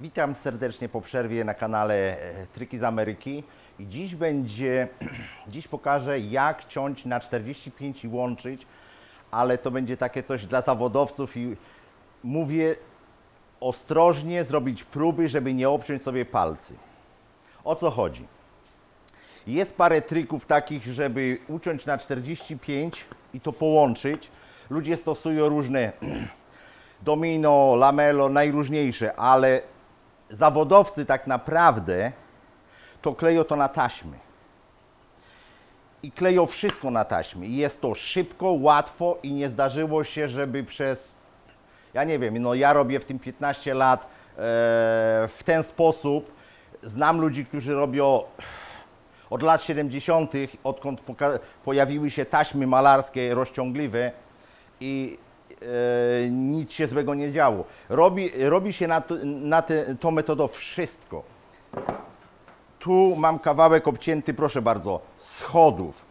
Witam serdecznie po przerwie na kanale Triki z Ameryki i dziś pokażę, jak ciąć na 45 i łączyć, ale to będzie takie coś dla zawodowców i mówię ostrożnie zrobić próby, żeby nie obciąć sobie palcy. O co chodzi? Jest parę trików takich, żeby uciąć na 45 i to połączyć. Ludzie stosują różne domino, lamelo, najróżniejsze, ale zawodowcy tak naprawdę to kleją to na taśmy. I kleją wszystko na taśmie. I jest to szybko, łatwo i nie zdarzyło się, żeby ja nie wiem, no ja robię w tym 15 lat w ten sposób. Znam ludzi, którzy robią od lat 70., odkąd pojawiły się taśmy malarskie rozciągliwe i nic się złego nie działo. Robi się tą metodą wszystko. Tu mam kawałek obcięty, proszę bardzo, schodów.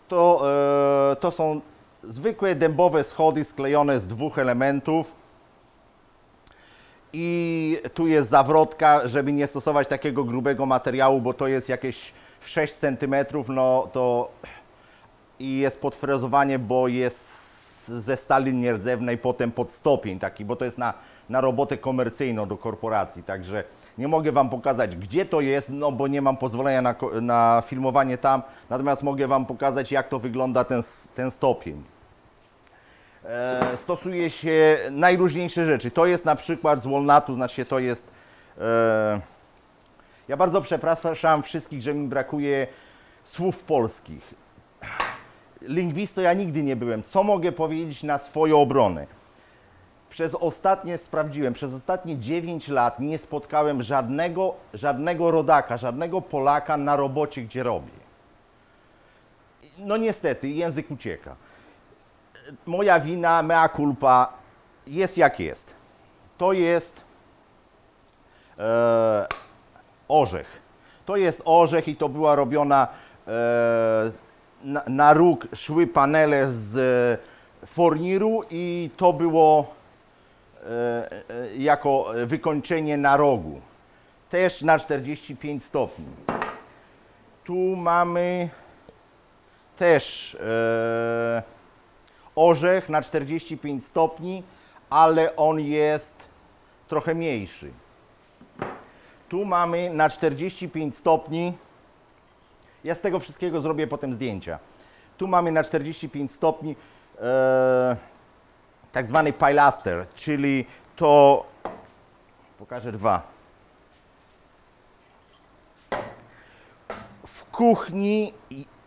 To są zwykłe dębowe schody sklejone z dwóch elementów. I tu jest zawrotka, żeby nie stosować takiego grubego materiału, bo to jest jakieś 6 cm, no to i jest podfrezowanie, bo jest ze stali nierdzewnej potem pod stopień taki, bo to jest na robotę komercyjną do korporacji, także nie mogę Wam pokazać, gdzie to jest, no bo nie mam pozwolenia na filmowanie tam, natomiast mogę Wam pokazać, jak to wygląda ten stopień. Stosuje się najróżniejsze rzeczy. To jest na przykład z walnutu, znaczy to jest... Ja bardzo przepraszam wszystkich, że mi brakuje słów polskich. Lingwistą ja nigdy nie byłem. Co mogę powiedzieć na swoją obronę? Sprawdziłem, przez ostatnie 9 lat nie spotkałem żadnego rodaka, żadnego Polaka na robocie, gdzie robię. No niestety, język ucieka. Moja wina, mea culpa, jest jak jest. To jest orzech. To jest orzech i to była robiona, na róg szły panele z forniru i to było jako wykończenie na rogu. Też na 45 stopni. Tu mamy też orzech na 45 stopni, ale on jest trochę mniejszy. Tu mamy na 45 stopni, ja z tego wszystkiego zrobię potem zdjęcia. Tu mamy na 45 stopni tak zwany pilaster, czyli to, pokażę dwa. W kuchni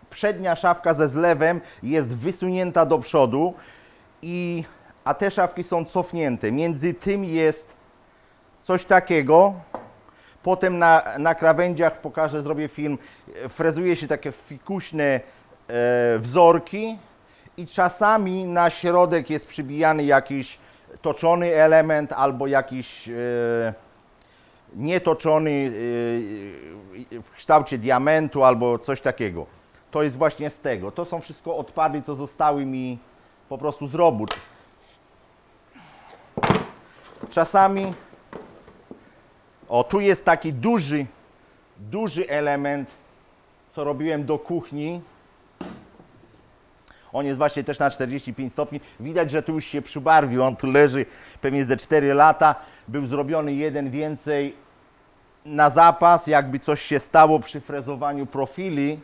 przednia szafka ze zlewem jest wysunięta do przodu, a te szafki są cofnięte. Między tym jest coś takiego. Potem na krawędziach, pokażę, zrobię film, frezuje się takie fikuśne wzorki i czasami na środek jest przybijany jakiś toczony element albo jakiś nietoczony w kształcie diamentu albo coś takiego. To jest właśnie z tego. To są wszystko odpady, co zostały mi po prostu z robót. Czasami, tu jest taki duży element, co robiłem do kuchni. On jest właśnie też na 45 stopni. Widać, że tu już się przybarwił. On tu leży pewnie ze 4 lata. Był zrobiony jeden więcej na zapas, jakby coś się stało przy frezowaniu profili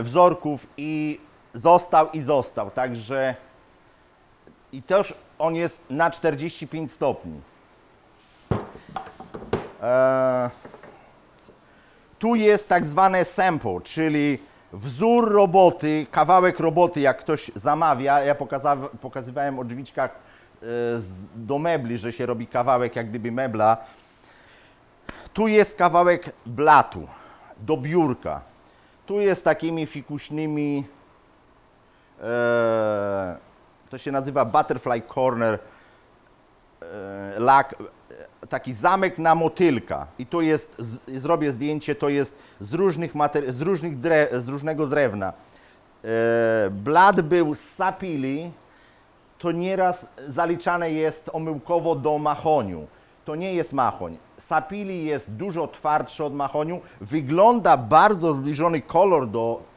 wzorków i został. Także i też on jest na 45 stopni. Tu jest tak zwane sample, czyli wzór roboty, kawałek roboty, jak ktoś zamawia. Ja pokazywałem o drzwiczkach do mebli, że się robi kawałek jak gdyby mebla. Tu jest kawałek blatu do biurka. Tu jest takimi fikuśnymi, to się nazywa butterfly corner, taki zamek na motylka. I to jest, zrobię zdjęcie, to jest z różnego drewna. Blat był z sapili, to nieraz zaliczane jest omyłkowo do mahoniu. to nie jest mahoń. Sapili jest dużo twardszy od mahoniu, wygląda bardzo zbliżony kolor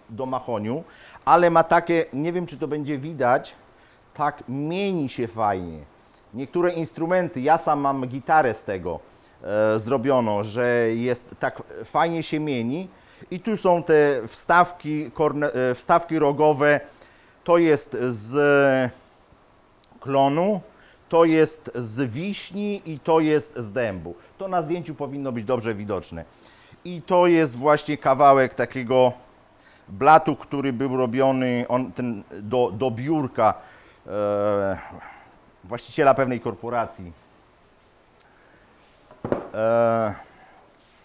do mahoniu, ale ma takie, nie wiem czy to będzie widać, tak mieni się fajnie. Niektóre instrumenty, ja sam mam gitarę z tego zrobiono, że jest tak fajnie się mieni. I tu są te wstawki rogowe, to jest z klonu, to jest z wiśni i to jest z dębu. To na zdjęciu powinno być dobrze widoczne. I to jest właśnie kawałek takiego blatu, który był robiony do biurka właściciela pewnej korporacji.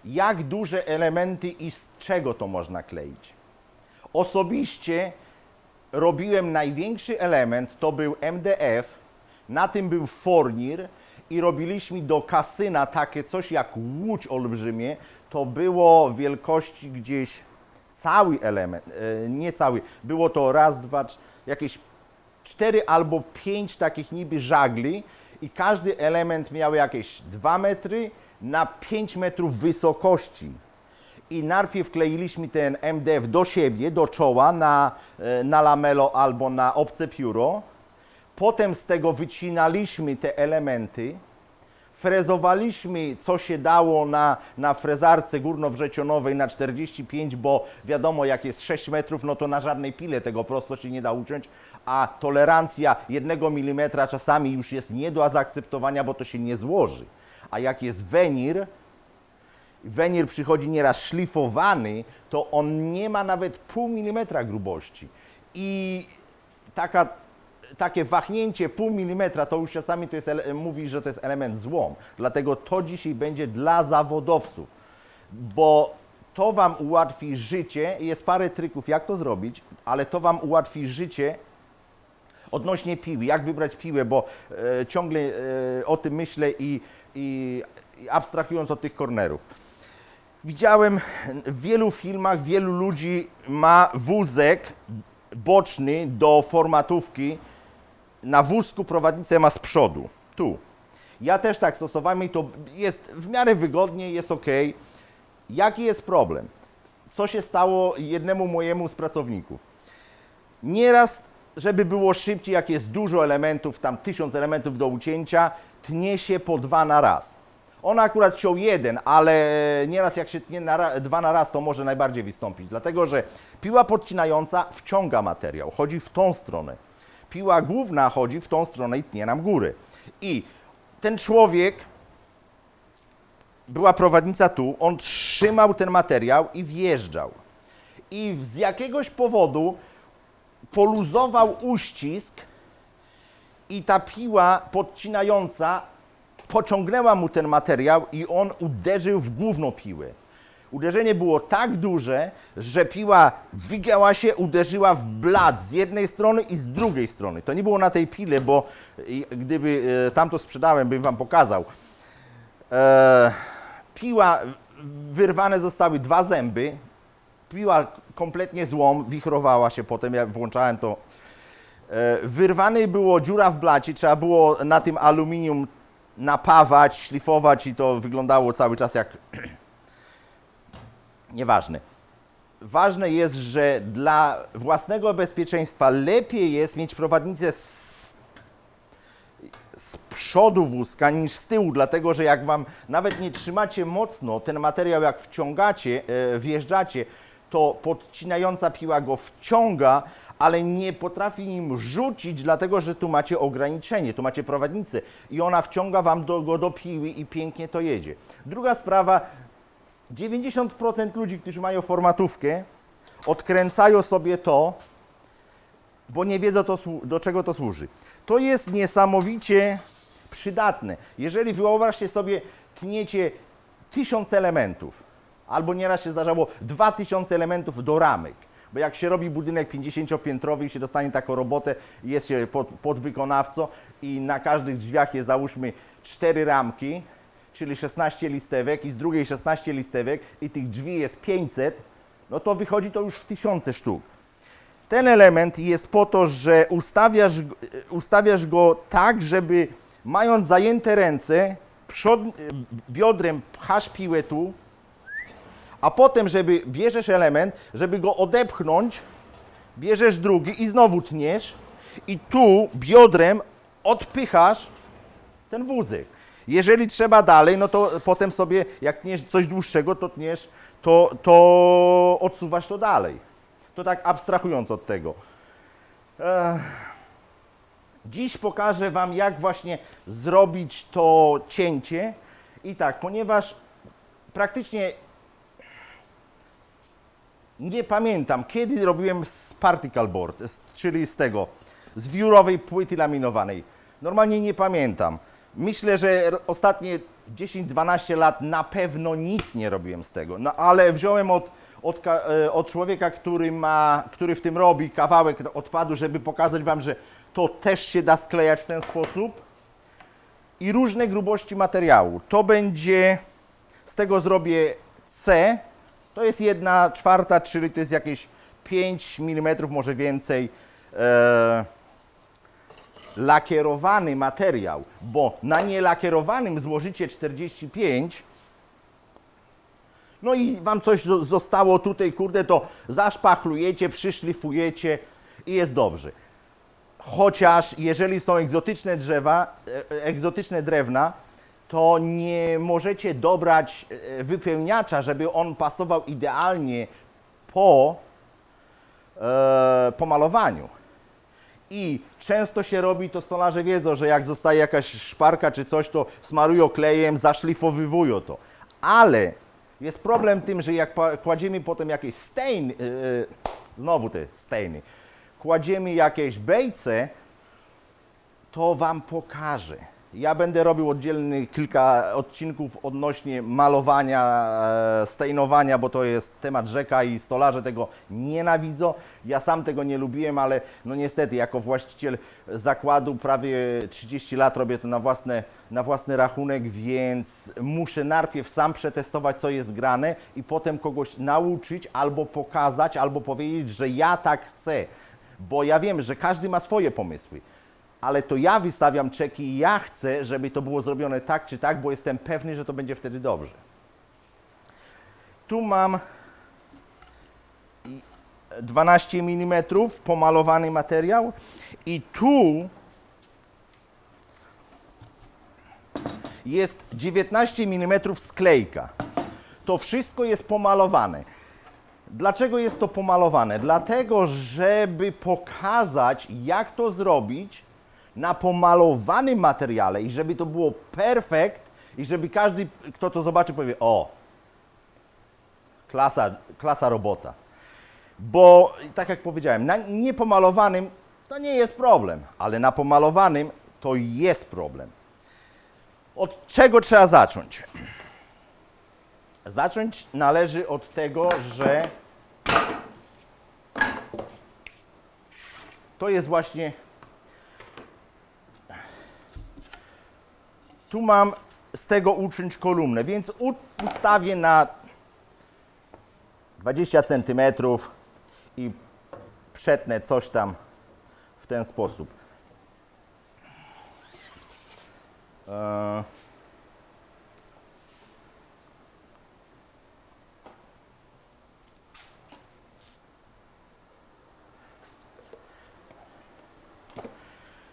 Jak duże elementy i z czego to można kleić? Osobiście robiłem największy element, to był MDF, na tym był fornir i robiliśmy do kasyna takie coś jak łódź olbrzymie. To było wielkości gdzieś cały element, nie cały, było to raz, dwa, jakieś 4 albo 5 takich niby żagli i każdy element miał jakieś 2 metry na 5 metrów wysokości. I najpierw kleiliśmy ten MDF do siebie, do czoła, na lamelo albo na obce pióro. Potem z tego wycinaliśmy te elementy, frezowaliśmy co się dało na frezarce górnowrzecionowej na 45, bo wiadomo jak jest 6 metrów, no to na żadnej pile tego prosto się nie da uciąć, a tolerancja 1 mm czasami już jest nie do zaakceptowania, bo to się nie złoży. A jak jest wenir przychodzi nieraz szlifowany, to on nie ma nawet pół milimetra grubości. I takie wahnięcie pół milimetra to już czasami to jest, mówi, że to jest element złom. Dlatego to dzisiaj będzie dla zawodowców, bo to Wam ułatwi życie. Jest parę trików, jak to zrobić, ale to Wam ułatwi życie odnośnie piły. Jak wybrać piłę, bo ciągle o tym myślę i abstrahując od tych kornerów. Widziałem w wielu filmach, wielu ludzi ma wózek boczny do formatówki. Na wózku prowadnicę ma z przodu, tu. Ja też tak stosowałem i to jest w miarę wygodnie, jest ok. Jaki jest problem? Co się stało jednemu mojemu z pracowników? Nieraz, żeby było szybciej, jak jest dużo elementów, tam 1000 elementów do ucięcia, tnie się po 2 na raz. On akurat ciął 1, ale nieraz jak się tnie 2 na raz, to może najbardziej wystąpić, dlatego że piła podcinająca wciąga materiał, chodzi w tą stronę. Piła główna chodzi w tą stronę i tnie nam górę. I ten człowiek, była prowadnica tu, on trzymał ten materiał i wjeżdżał. I z jakiegoś powodu poluzował uścisk i ta piła podcinająca pociągnęła mu ten materiał i on uderzył w główną piłę. Uderzenie było tak duże, że piła wygięła się, uderzyła w blat z jednej strony i z drugiej strony. To nie było na tej pile, bo gdyby tamto sprzedałem, bym Wam pokazał. Piła, wyrwane zostały 2 zęby, piła kompletnie złom, wichrowała się potem, ja włączałem to. Wyrwany było dziura w blacie, trzeba było na tym aluminium napawać, szlifować i to wyglądało cały czas jak... Nieważne. Ważne jest, że dla własnego bezpieczeństwa lepiej jest mieć prowadnicę z przodu wózka niż z tyłu, dlatego że jak Wam nawet nie trzymacie mocno ten materiał, jak wciągacie, wjeżdżacie, to podcinająca piła go wciąga, ale nie potrafi nim rzucić, dlatego że tu macie ograniczenie, tu macie prowadnicę i ona wciąga Wam go do piły i pięknie to jedzie. Druga sprawa, 90% ludzi, którzy mają formatówkę, odkręcają sobie to, bo nie wiedzą do czego to służy. To jest niesamowicie przydatne. Jeżeli wyobraźcie sobie, tniecie 1000 elementów, albo nieraz się zdarzało 2000 elementów do ramek, bo jak się robi budynek 50-piętrowy i się dostanie taką robotę, jest się podwykonawcą i na każdych drzwiach jest załóżmy 4 ramki, czyli 16 listewek i z drugiej 16 listewek i tych drzwi jest 500, no to wychodzi to już w 1000 sztuk. Ten element jest po to, że ustawiasz go tak, żeby mając zajęte ręce, biodrem pchasz piłę tu, a potem, żeby bierzesz element, żeby go odepchnąć, bierzesz drugi i znowu tniesz i tu biodrem odpychasz ten wózek. Jeżeli trzeba dalej, no to potem sobie, jak tniesz coś dłuższego, to tniesz, to odsuwasz to dalej. To tak abstrahując od tego. Dziś pokażę Wam, jak właśnie zrobić to cięcie. I tak, ponieważ praktycznie nie pamiętam, kiedy robiłem z particle board, czyli z wiórowej płyty laminowanej. Normalnie nie pamiętam. Myślę, że ostatnie 10-12 lat na pewno nic nie robiłem z tego. No ale wziąłem od człowieka, który w tym robi kawałek odpadu, żeby pokazać Wam, że to też się da sklejać w ten sposób. I różne grubości materiału. To będzie, z tego zrobię C. To jest 1/4, czyli to jest jakieś 5 mm, może więcej. Lakierowany materiał, bo na nielakierowanym złożycie 45, no i Wam coś zostało tutaj, kurde, to zaszpachlujecie, przyszlifujecie i jest dobrze. Chociaż jeżeli są egzotyczne drewna, to nie możecie dobrać wypełniacza, żeby on pasował idealnie po malowaniu. I często się robi, to stolarze wiedzą, że jak zostaje jakaś szparka czy coś, to smarują klejem, zaszlifowywują to. Ale jest problem tym, że jak kładziemy potem jakieś znowu te stainy, kładziemy jakieś bejce, to Wam pokażę. Ja będę robił oddzielny kilka odcinków odnośnie malowania, stainowania, bo to jest temat rzeka i stolarze tego nienawidzą. Ja sam tego nie lubiłem, ale no niestety jako właściciel zakładu prawie 30 lat robię to na własny rachunek, więc muszę najpierw sam przetestować, co jest grane i potem kogoś nauczyć albo pokazać, albo powiedzieć, że ja tak chcę. Bo ja wiem, że każdy ma swoje pomysły. Ale to ja wystawiam czeki i ja chcę, żeby to było zrobione tak czy tak, bo jestem pewny, że to będzie wtedy dobrze. Tu mam 12 mm pomalowany materiał i tu jest 19 mm sklejka. To wszystko jest pomalowane. Dlaczego jest to pomalowane? Dlatego, żeby pokazać, jak to zrobić na pomalowanym materiale i żeby to było perfekt i żeby każdy, kto to zobaczy, powie: o, klasa robota. Bo tak jak powiedziałem, na niepomalowanym to nie jest problem, ale na pomalowanym to jest problem. Od czego trzeba zacząć? Zacząć należy od tego, że to jest właśnie. Tu mam z tego uciąć kolumnę, więc ustawię na 20 cm i przetnę coś tam w ten sposób.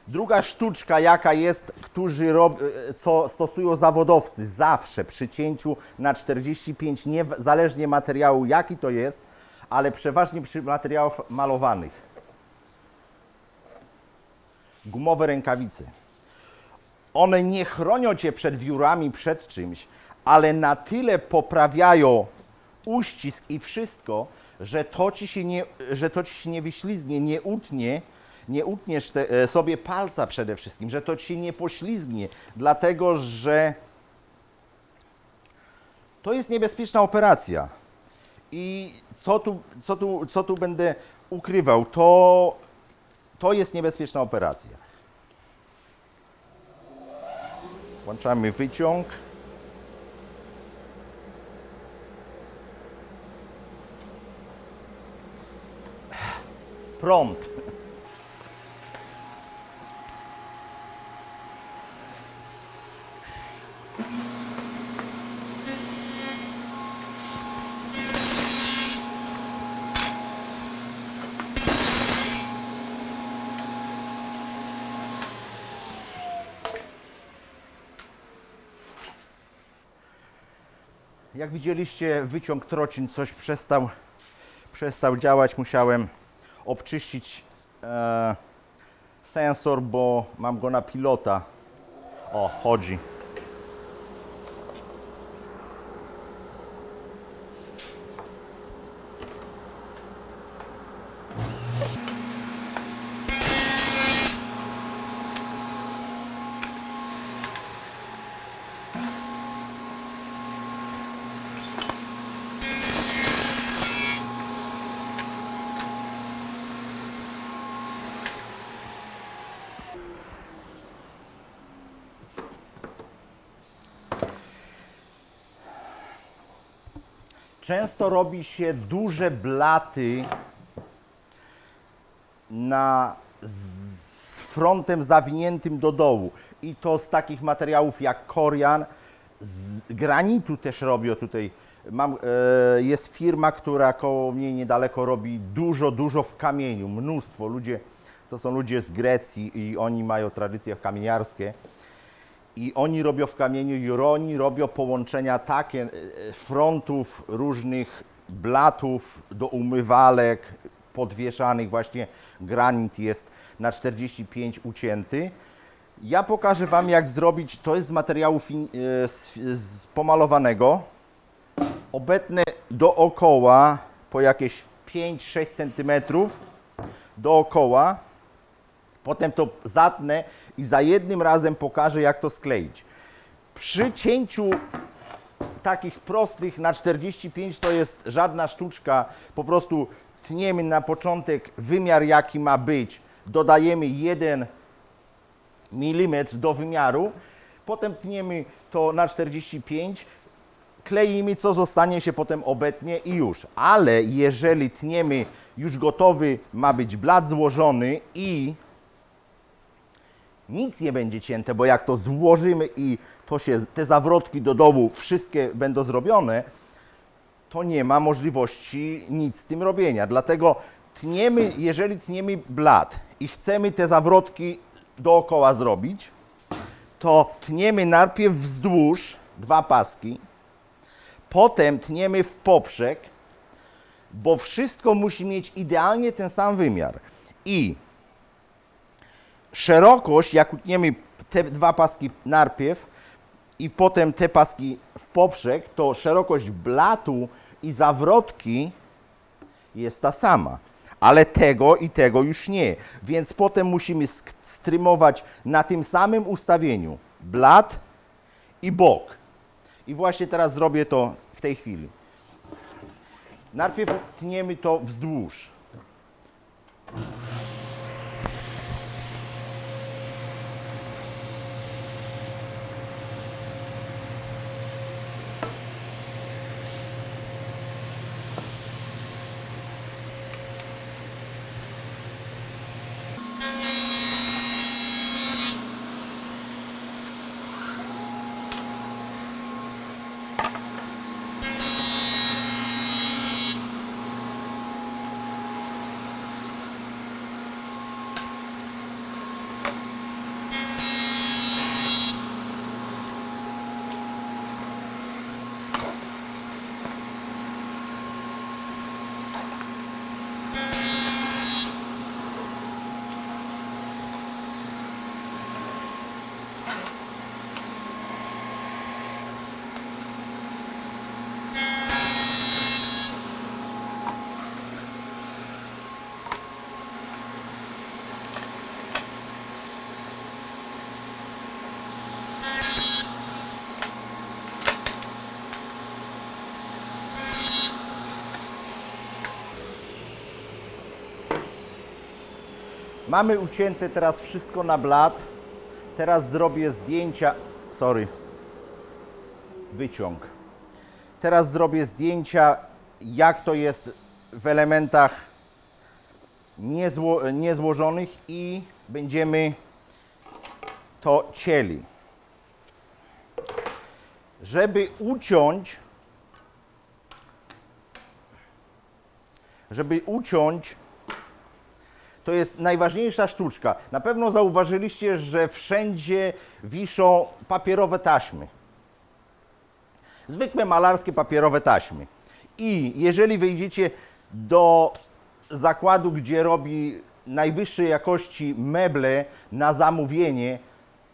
Druga sztuczka, jaka jest, co stosują zawodowcy zawsze przy cięciu na 45, niezależnie materiału jaki to jest, ale przeważnie przy materiałach malowanych. Gumowe rękawice. One nie chronią Cię przed wiórami, przed czymś, ale na tyle poprawiają uścisk i wszystko, że to Ci się nie wyślizgnie, nie utniesz sobie palca przede wszystkim, że to Ci się nie poślizgnie, dlatego że to jest niebezpieczna operacja. I co tu będę ukrywał, to jest niebezpieczna operacja. Włączamy wyciąg. Prąd. Jak widzieliście, wyciąg trocin coś przestał działać. Musiałem obczyścić sensor, bo mam go na pilota. O, chodzi. Często robi się duże blaty z frontem zawiniętym do dołu. I to z takich materiałów jak korian, z granitu też robią tutaj. Jest firma, która koło mnie niedaleko robi dużo w kamieniu, mnóstwo. To są ludzie z Grecji i oni mają tradycje kamieniarskie. I oni robią w kamieniu i oni robią połączenia takie frontów różnych blatów do umywalek podwieszanych. Właśnie granit jest na 45 ucięty. Ja pokażę Wam, jak zrobić. To jest z materiału pomalowanego. Obetnę dookoła po jakieś 5-6 cm dookoła. Potem to zatnę i za jednym razem pokażę, jak to skleić. Przy cięciu takich prostych na 45 to jest żadna sztuczka. Po prostu tniemy na początek wymiar, jaki ma być. Dodajemy 1 mm do wymiaru. Potem tniemy to na 45. Kleimy, co zostanie się potem obetnie i już. Ale jeżeli tniemy już gotowy, ma być blat złożony i nic nie będzie cięte, bo jak to złożymy i te zawrotki do dołu wszystkie będą zrobione, to nie ma możliwości nic z tym robienia. Dlatego tniemy, jeżeli tniemy blat i chcemy te zawrotki dookoła zrobić, to tniemy najpierw wzdłuż 2 paski, potem tniemy w poprzek, bo wszystko musi mieć idealnie ten sam wymiar. I szerokość, jak utniemy te 2 paski najpierw i potem te paski w poprzek, to szerokość blatu i zawrotki jest ta sama. Ale tego i tego już nie. Więc potem musimy strymować na tym samym ustawieniu blat i bok. I właśnie teraz zrobię to w tej chwili. Najpierw tniemy to wzdłuż. Mamy ucięte teraz wszystko na blat. Teraz zrobię zdjęcia. Wyciąg. Teraz zrobię zdjęcia, jak to jest w elementach niezłożonych i będziemy to cięli. Żeby uciąć, to jest najważniejsza sztuczka. Na pewno zauważyliście, że wszędzie wiszą papierowe taśmy. Zwykłe malarskie papierowe taśmy. I jeżeli wejdziecie do zakładu, gdzie robi najwyższej jakości meble na zamówienie,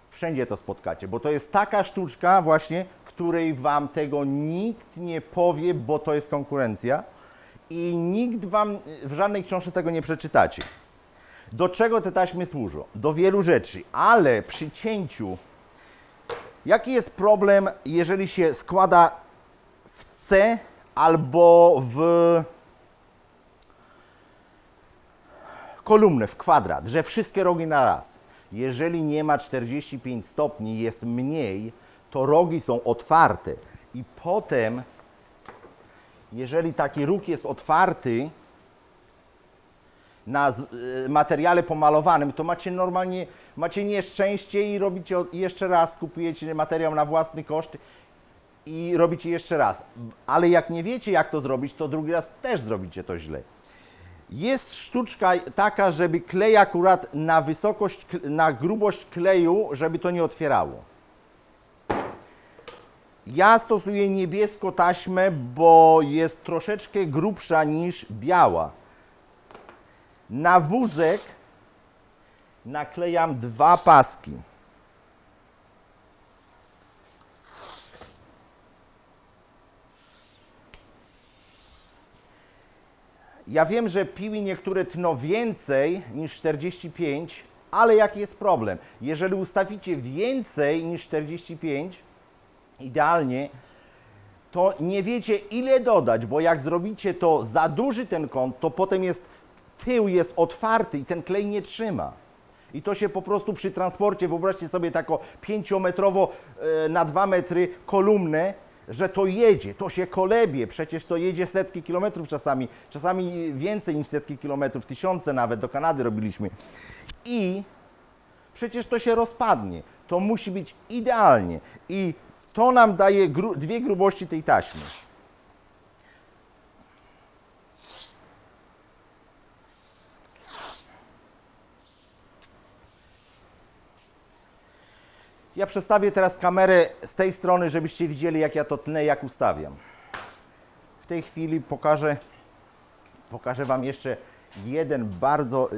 wszędzie to spotkacie, bo to jest taka sztuczka właśnie, której Wam tego nikt nie powie, bo to jest konkurencja i nikt Wam w żadnej książce tego nie przeczytacie. Do czego te taśmy służą? Do wielu rzeczy, ale przy cięciu, jaki jest problem, jeżeli się składa w C albo w kolumnę, w kwadrat, że wszystkie rogi na raz. Jeżeli nie ma 45 stopni, jest mniej, to rogi są otwarte i potem, jeżeli taki róg jest otwarty na materiale pomalowanym, to macie nieszczęście i robicie jeszcze raz, kupujecie materiał na własny koszt i robicie jeszcze raz. Ale jak nie wiecie, jak to zrobić, to drugi raz też zrobicie to źle. Jest sztuczka taka, żeby klej akurat na wysokość, na grubość kleju, żeby to nie otwierało. Ja stosuję niebieską taśmę, bo jest troszeczkę grubsza niż biała. Na wózek naklejam 2 paski. Ja wiem, że piły niektóre tną więcej niż 45, ale jaki jest problem? Jeżeli ustawicie więcej niż 45, idealnie, to nie wiecie ile dodać, bo jak zrobicie to za duży ten kąt, to potem tył jest otwarty i ten klej nie trzyma. I to się po prostu przy transporcie, wyobraźcie sobie taką 5-metrowo na 2 metry kolumnę, że to jedzie, to się kolebie, przecież to jedzie setki kilometrów czasami więcej niż setki kilometrów, tysiące nawet, do Kanady robiliśmy. I przecież to się rozpadnie, to musi być idealnie i to nam daje dwie grubości tej taśmy. Ja przestawię teraz kamerę z tej strony, żebyście widzieli, jak ja to tnę, jak ustawiam. W tej chwili pokażę Wam jeszcze jeden bardzo...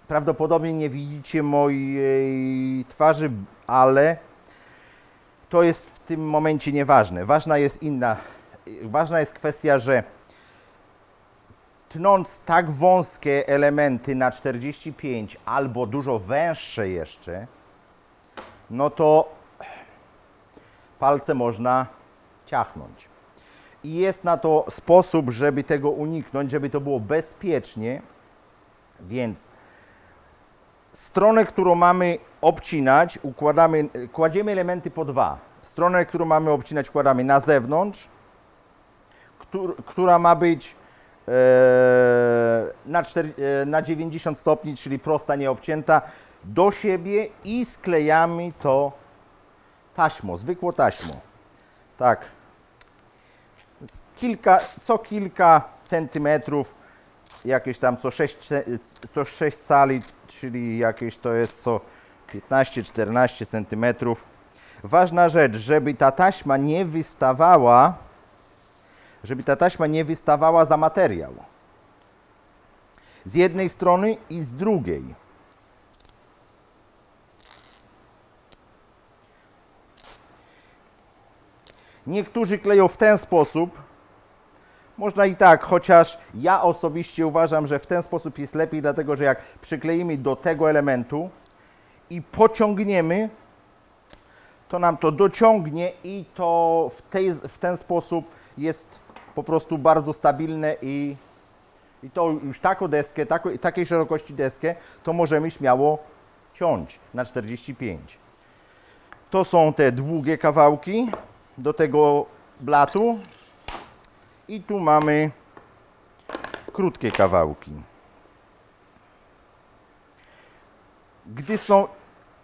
prawdopodobnie nie widzicie mojej twarzy, ale to jest w tym momencie nieważne. Ważna jest kwestia, że tnąc tak wąskie elementy na 45 albo dużo węższe jeszcze, no to palce można ciachnąć. I jest na to sposób, żeby tego uniknąć, żeby to było bezpiecznie, więc stronę, którą mamy obcinać, kładziemy elementy po 2. Stronę, którą mamy obcinać, kładamy na zewnątrz, która ma być na 90 stopni, czyli prosta, nieobcięta, do siebie i sklejamy to taśmą, zwykłą taśmą. Tak. Co kilka centymetrów, jakieś tam co 6 cali, czyli jakieś to jest co 15-14 centymetrów. Ważna rzecz, żeby ta taśma nie wystawała za materiał. Z jednej strony i z drugiej. Niektórzy kleją w ten sposób. Można i tak, chociaż ja osobiście uważam, że w ten sposób jest lepiej, dlatego że jak przykleimy do tego elementu i pociągniemy, to nam to dociągnie i to w ten sposób jest po prostu bardzo stabilne i to już taką deskę, takiej szerokości deskę, to możemy śmiało ciąć na 45. To są te długie kawałki do tego blatu i tu mamy krótkie kawałki.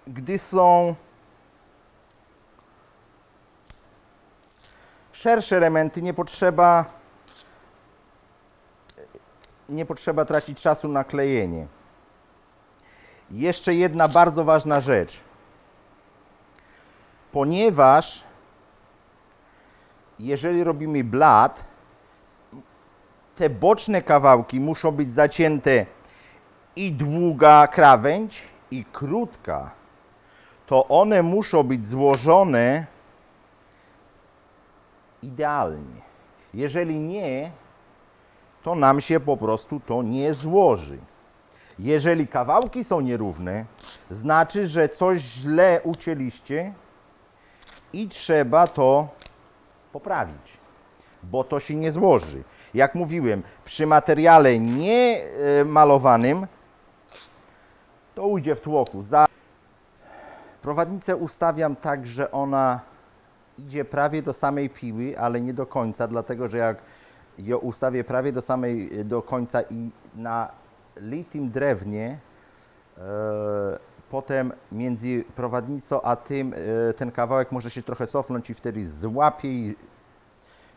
Gdy są szersze elementy, nie potrzeba tracić czasu na klejenie. Jeszcze jedna bardzo ważna rzecz. Ponieważ jeżeli robimy blat, te boczne kawałki muszą być zacięte i długa krawędź, i krótka. To one muszą być złożone idealnie. Jeżeli nie, to nam się po prostu to nie złoży. Jeżeli kawałki są nierówne, znaczy, że coś źle ucięliście i trzeba to poprawić, bo to się nie złoży. Jak mówiłem, przy materiale nie malowanym to ujdzie w tłoku. Prowadnicę ustawiam tak, że ona idzie prawie do samej piły, ale nie do końca, dlatego że jak ją ustawię prawie do końca i na litym drewnie, potem między prowadnicą a tym ten kawałek może się trochę cofnąć i wtedy złapie i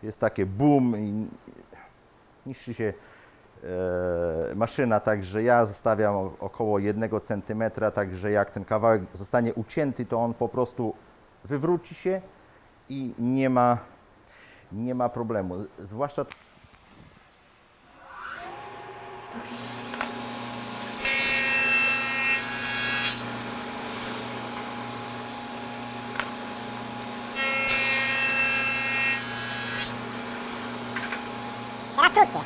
jest takie boom i niszczy się maszyna, także ja zostawiam około 1 cm, także jak ten kawałek zostanie ucięty, to on po prostu wywróci się i nie ma problemu. Zwłaszcza teraz krótkie.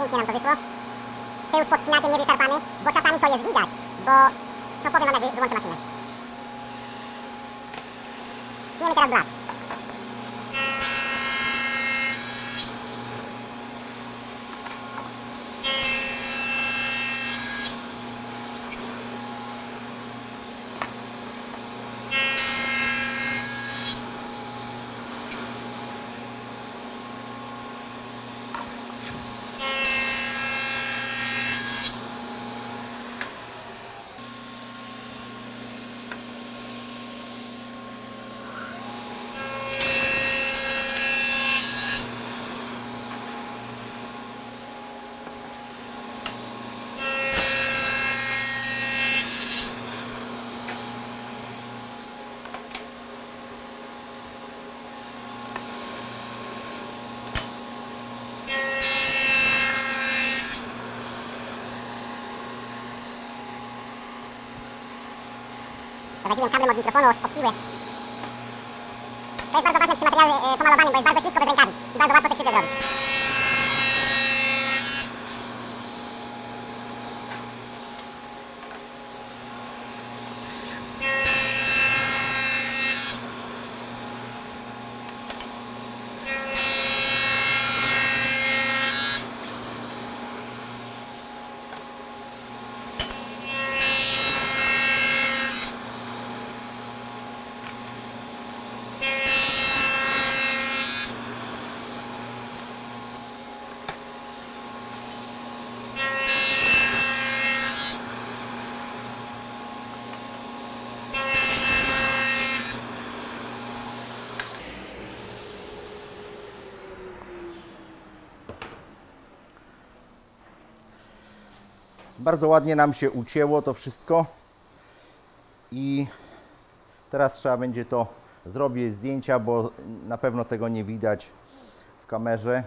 Pięknie nam to wyszło. Tył z podcinakiem niewyczerpany, bo czasami to jest widać, bo to powiem wam, jak wyłączę maszynę. Tniemy teraz blat. Prowadziłem kablem od mikrofonu od piły. To jest bardzo ważne przy materiale pomalowanym, bo jest bardzo ślisko bez rękawic i bardzo łatwo te krzywdę zrobić. Bardzo ładnie nam się ucięło to wszystko i teraz trzeba będzie to zrobić zdjęcia, bo na pewno tego nie widać w kamerze.